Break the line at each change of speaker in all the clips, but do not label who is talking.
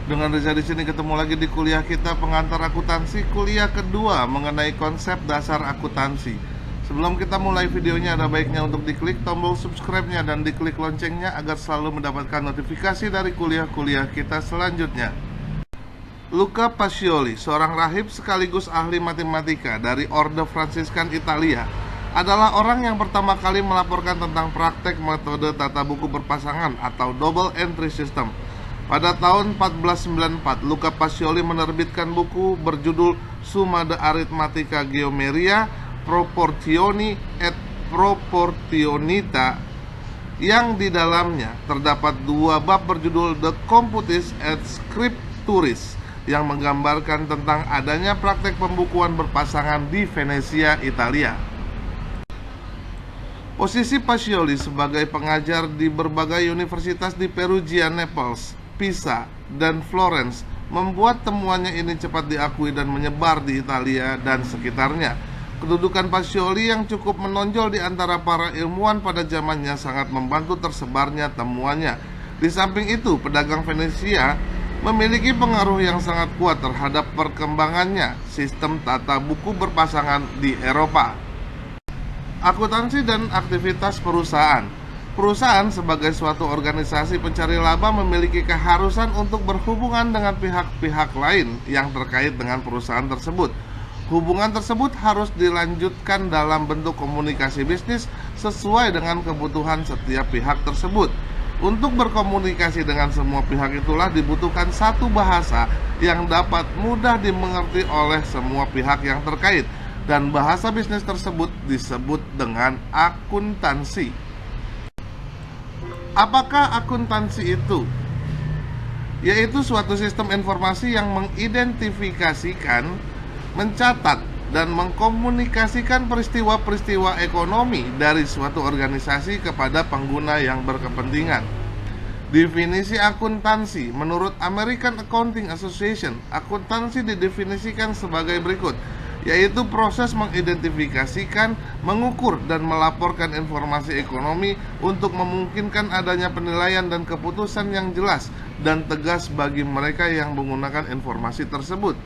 Dengan Reza di sini ketemu lagi di kuliah kita pengantar akuntansi, kuliah kedua mengenai konsep dasar akuntansi. Sebelum kita mulai videonya, ada baiknya untuk diklik tombol subscribe-nya dan diklik loncengnya agar selalu mendapatkan notifikasi dari kuliah-kuliah kita selanjutnya. Luca Pacioli, seorang rahib sekaligus ahli matematika dari Orde Fransiskan Italia, adalah orang yang pertama kali melaporkan tentang praktek metode tata buku berpasangan atau double entry system. Pada tahun 1494, Luca Pacioli menerbitkan buku berjudul Summa de Arithmetica Geometria Proportioni et Proportionita, yang di dalamnya terdapat dua bab berjudul De Computis et Scripturis, yang menggambarkan tentang adanya praktek pembukuan berpasangan di Venesia, Italia. Posisi Pacioli sebagai pengajar di berbagai universitas di Perugia, Naples, Pisa, dan Florence membuat temuannya ini cepat diakui dan menyebar di Italia dan sekitarnya. Kedudukan Pacioli yang cukup menonjol di antara para ilmuwan pada zamannya sangat membantu tersebarnya temuannya. Di samping itu, pedagang Venesia memiliki pengaruh yang sangat kuat terhadap perkembangannya sistem tata buku berpasangan di Eropa. Akuntansi dan aktivitas perusahaan. Perusahaan sebagai suatu organisasi pencari laba memiliki keharusan untuk berhubungan dengan pihak-pihak lain yang terkait dengan perusahaan tersebut. Hubungan tersebut harus dilanjutkan dalam bentuk komunikasi bisnis sesuai dengan kebutuhan setiap pihak tersebut. Untuk berkomunikasi dengan semua pihak itulah dibutuhkan satu bahasa yang dapat mudah dimengerti oleh semua pihak yang terkait, dan bahasa bisnis tersebut disebut dengan akuntansi. Apakah akuntansi itu? Yaitu suatu sistem informasi yang mengidentifikasikan, mencatat, dan mengkomunikasikan peristiwa-peristiwa ekonomi dari suatu organisasi kepada pengguna yang berkepentingan. Definisi akuntansi menurut American Accounting Association, akuntansi didefinisikan sebagai berikut, yaitu proses mengidentifikasikan, mengukur, dan melaporkan informasi ekonomi untuk memungkinkan adanya penilaian dan keputusan yang jelas dan tegas bagi mereka yang menggunakan informasi tersebut.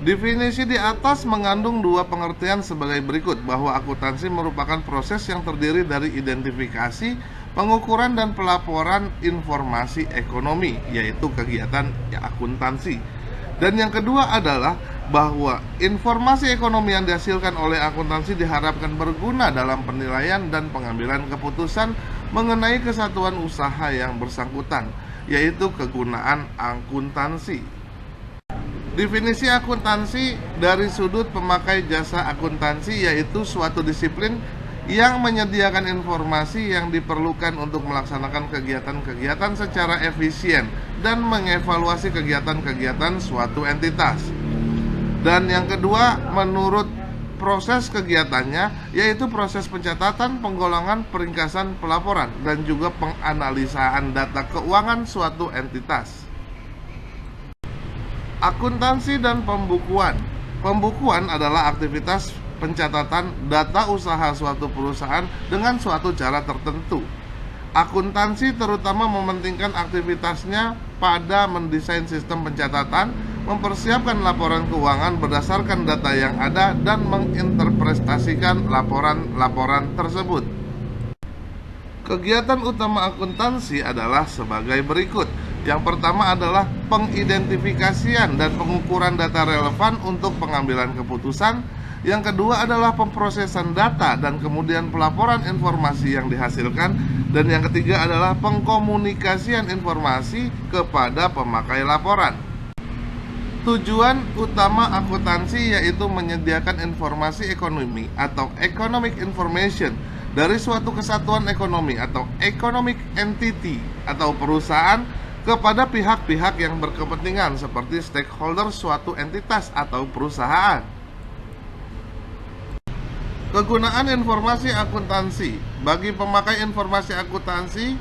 Definisi di atas mengandung dua pengertian sebagai berikut, bahwa akuntansi merupakan proses yang terdiri dari identifikasi, pengukuran, dan pelaporan informasi ekonomi, yaitu kegiatan akuntansi. Dan yang kedua adalah bahwa informasi ekonomi yang dihasilkan oleh akuntansi diharapkan berguna dalam penilaian dan pengambilan keputusan mengenai kesatuan usaha yang bersangkutan, yaitu kegunaan akuntansi. Definisi akuntansi dari sudut pemakai jasa akuntansi yaitu suatu disiplin yang menyediakan informasi yang diperlukan untuk melaksanakan kegiatan-kegiatan secara efisien dan mengevaluasi kegiatan-kegiatan suatu entitas. Dan yang kedua, menurut proses kegiatannya, yaitu proses pencatatan, penggolongan, peringkasan, pelaporan, dan juga penganalisaan data keuangan suatu entitas. Akuntansi dan pembukuan. Pembukuan adalah aktivitas pencatatan data usaha suatu perusahaan dengan suatu cara tertentu. Akuntansi terutama mementingkan aktivitasnya pada mendesain sistem pencatatan, mempersiapkan laporan keuangan berdasarkan data yang ada, dan menginterpretasikan laporan-laporan tersebut. Kegiatan utama akuntansi adalah sebagai berikut. Yang pertama adalah pengidentifikasian dan pengukuran data relevan untuk pengambilan keputusan. Yang kedua adalah pemrosesan data dan kemudian pelaporan informasi yang dihasilkan. Dan yang ketiga adalah pengkomunikasian informasi kepada pemakai laporan. Tujuan utama akuntansi yaitu menyediakan informasi ekonomi atau economic information dari suatu kesatuan ekonomi atau economic entity atau perusahaan kepada pihak-pihak yang berkepentingan seperti stakeholder suatu entitas atau perusahaan. Kegunaan informasi akuntansi. Bagi pemakai informasi akuntansi,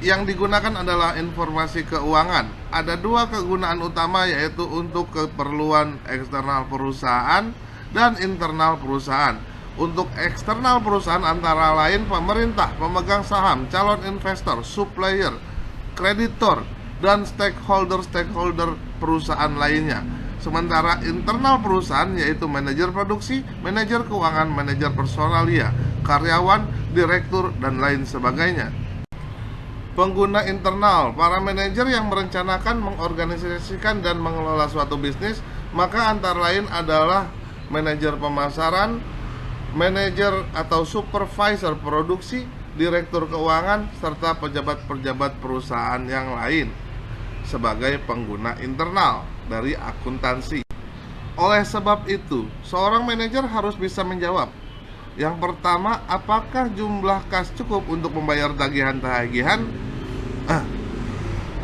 yang digunakan adalah informasi keuangan. Ada dua kegunaan utama, yaitu untuk keperluan eksternal perusahaan dan internal perusahaan. Untuk eksternal perusahaan antara lain pemerintah, pemegang saham, calon investor, supplier, kreditor, dan stakeholder perusahaan lainnya. Sementara internal perusahaan yaitu manajer produksi, manajer keuangan, manajer personalia, karyawan, direktur, dan lain sebagainya. Pengguna internal, para manajer yang merencanakan, mengorganisasikan, dan mengelola suatu bisnis, maka antara lain adalah manajer pemasaran, manajer atau supervisor produksi, direktur keuangan, serta pejabat-pejabat perusahaan yang lain sebagai pengguna internal dari akuntansi. Oleh sebab itu, seorang manajer harus bisa menjawab. Yang pertama, apakah jumlah kas cukup untuk membayar tagihan-tagihan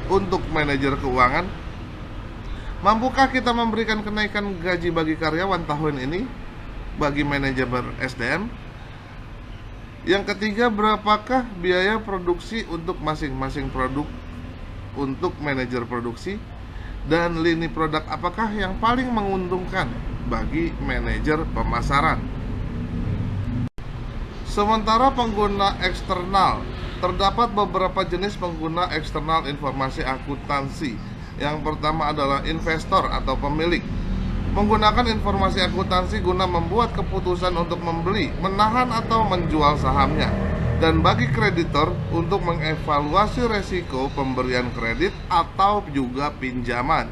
untuk manajer keuangan? Mampukah kita memberikan kenaikan gaji bagi karyawan tahun ini bagi manajemen SDM? Yang ketiga, berapakah biaya produksi untuk masing-masing produk untuk manajer produksi? Dan lini produk apakah yang paling menguntungkan bagi manajer pemasaran? Sementara pengguna eksternal, terdapat beberapa jenis pengguna eksternal informasi akuntansi. Yang pertama adalah investor atau pemilik, menggunakan informasi akuntansi guna membuat keputusan untuk membeli, menahan atau menjual sahamnya. Dan bagi kreditor untuk mengevaluasi resiko pemberian kredit atau juga pinjaman.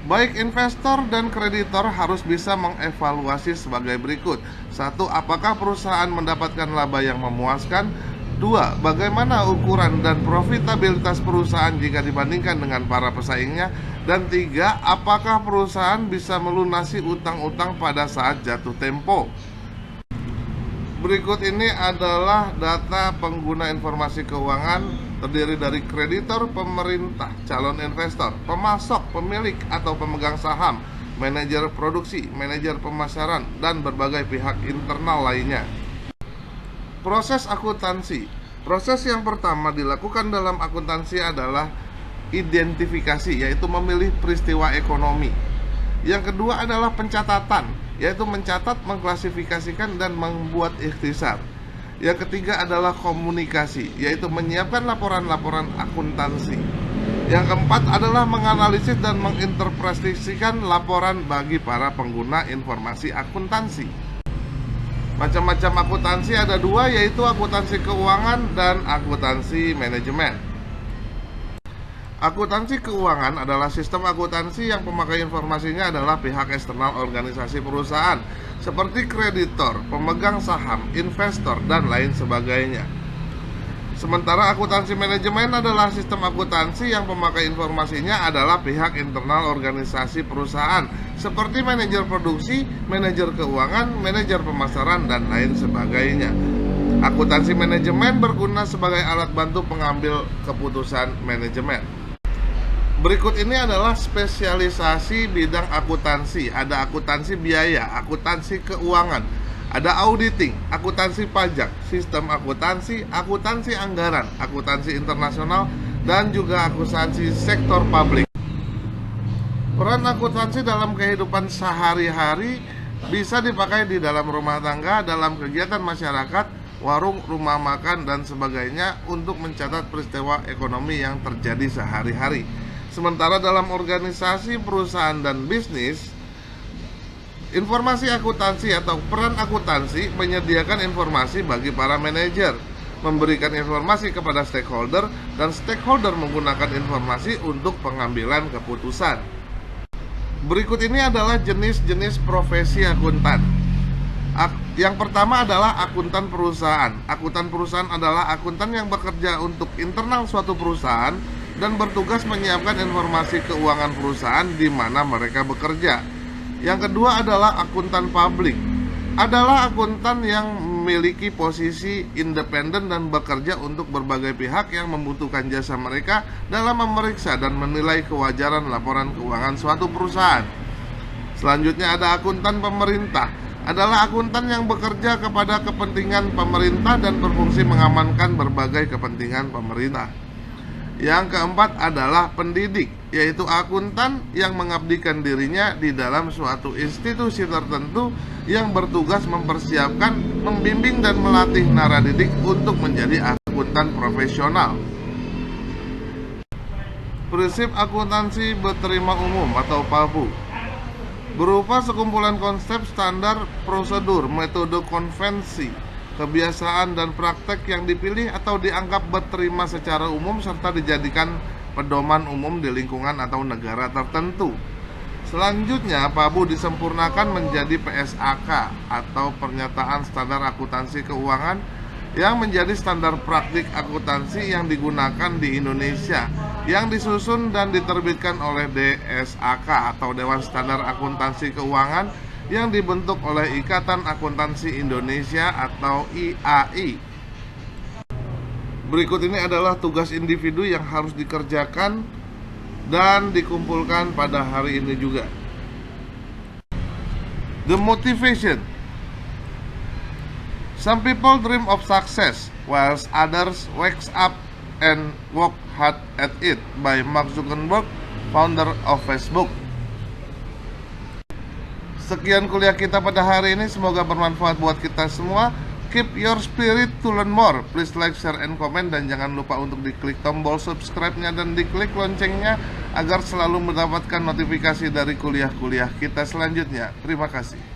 Baik investor dan kreditor harus bisa mengevaluasi sebagai berikut. 1. Apakah perusahaan mendapatkan laba yang memuaskan? 2. Bagaimana ukuran dan profitabilitas perusahaan jika dibandingkan dengan para pesaingnya? Dan 3. Apakah perusahaan bisa melunasi utang-utang pada saat jatuh tempo? Berikut ini adalah data pengguna informasi keuangan, terdiri dari kreditor, pemerintah, calon investor, pemasok, pemilik atau pemegang saham, manajer produksi, manajer pemasaran, dan berbagai pihak internal lainnya. Proses akuntansi. Proses yang pertama dilakukan dalam akuntansi adalah identifikasi, yaitu memilih peristiwa ekonomi. Yang kedua adalah pencatatan, yaitu mencatat, mengklasifikasikan, dan membuat ikhtisar. Yang ketiga adalah komunikasi, yaitu menyiapkan laporan-laporan akuntansi. Yang keempat adalah menganalisis dan menginterpretasikan laporan bagi para pengguna informasi akuntansi. Macam-macam akuntansi ada dua, yaitu akuntansi keuangan dan akuntansi manajemen. Akuntansi keuangan adalah sistem akuntansi yang pemakai informasinya adalah pihak eksternal organisasi perusahaan, seperti kreditor, pemegang saham, investor, dan lain sebagainya. Sementara akuntansi manajemen adalah sistem akuntansi yang pemakai informasinya adalah pihak internal organisasi perusahaan, seperti manajer produksi, manajer keuangan, manajer pemasaran, dan lain sebagainya. Akuntansi manajemen berguna sebagai alat bantu pengambil keputusan manajemen. Berikut ini adalah spesialisasi bidang akuntansi. Ada akuntansi biaya, akuntansi keuangan, ada auditing, akuntansi pajak, sistem akuntansi, akuntansi anggaran, akuntansi internasional, dan juga akuntansi sektor publik. Peran akuntansi dalam kehidupan sehari-hari bisa dipakai di dalam rumah tangga, dalam kegiatan masyarakat, warung, rumah makan, dan sebagainya untuk mencatat peristiwa ekonomi yang terjadi sehari-hari. Sementara dalam organisasi, perusahaan, dan bisnis, informasi akuntansi atau peran akuntansi menyediakan informasi bagi para manajer, memberikan informasi kepada stakeholder, dan stakeholder menggunakan informasi untuk pengambilan keputusan. Berikut ini adalah jenis-jenis profesi akuntan. Yang pertama adalah akuntan perusahaan. Akuntan perusahaan adalah akuntan yang bekerja untuk internal suatu perusahaan dan bertugas menyiapkan informasi keuangan perusahaan di mana mereka bekerja. Yang kedua adalah akuntan publik. Adalah akuntan yang memiliki posisi independen dan bekerja untuk berbagai pihak yang membutuhkan jasa mereka dalam memeriksa dan menilai kewajaran laporan keuangan suatu perusahaan. Selanjutnya ada akuntan pemerintah. Adalah akuntan yang bekerja kepada kepentingan pemerintah dan berfungsi mengamankan berbagai kepentingan pemerintah. Yang keempat adalah pendidik, yaitu akuntan yang mengabdikan dirinya di dalam suatu institusi tertentu yang bertugas mempersiapkan, membimbing, dan melatih naradidik untuk menjadi akuntan profesional. Prinsip akuntansi berterima umum atau PABU berupa sekumpulan konsep, standar, prosedur, metode, konvensi, kebiasaan, dan praktek yang dipilih atau dianggap berterima secara umum serta dijadikan pedoman umum di lingkungan atau negara tertentu. Selanjutnya, PABU disempurnakan menjadi PSAK atau Pernyataan Standar Akuntansi Keuangan yang menjadi standar praktik akuntansi yang digunakan di Indonesia, yang disusun dan diterbitkan oleh DSAK atau Dewan Standar Akuntansi Keuangan yang dibentuk oleh Ikatan Akuntansi Indonesia atau IAI. Berikut ini adalah tugas individu yang harus dikerjakan dan dikumpulkan pada hari ini juga. The motivation. Some people dream of success, whilst others wakes up and work hard at it, by Mark Zuckerberg, founder of Facebook. Sekian kuliah kita pada hari ini, semoga bermanfaat buat kita semua. Keep your spirit to learn more. Please like, share, and comment. Dan jangan lupa untuk diklik tombol subscribe-nya dan diklik loncengnya agar selalu mendapatkan notifikasi dari kuliah-kuliah kita selanjutnya. Terima kasih.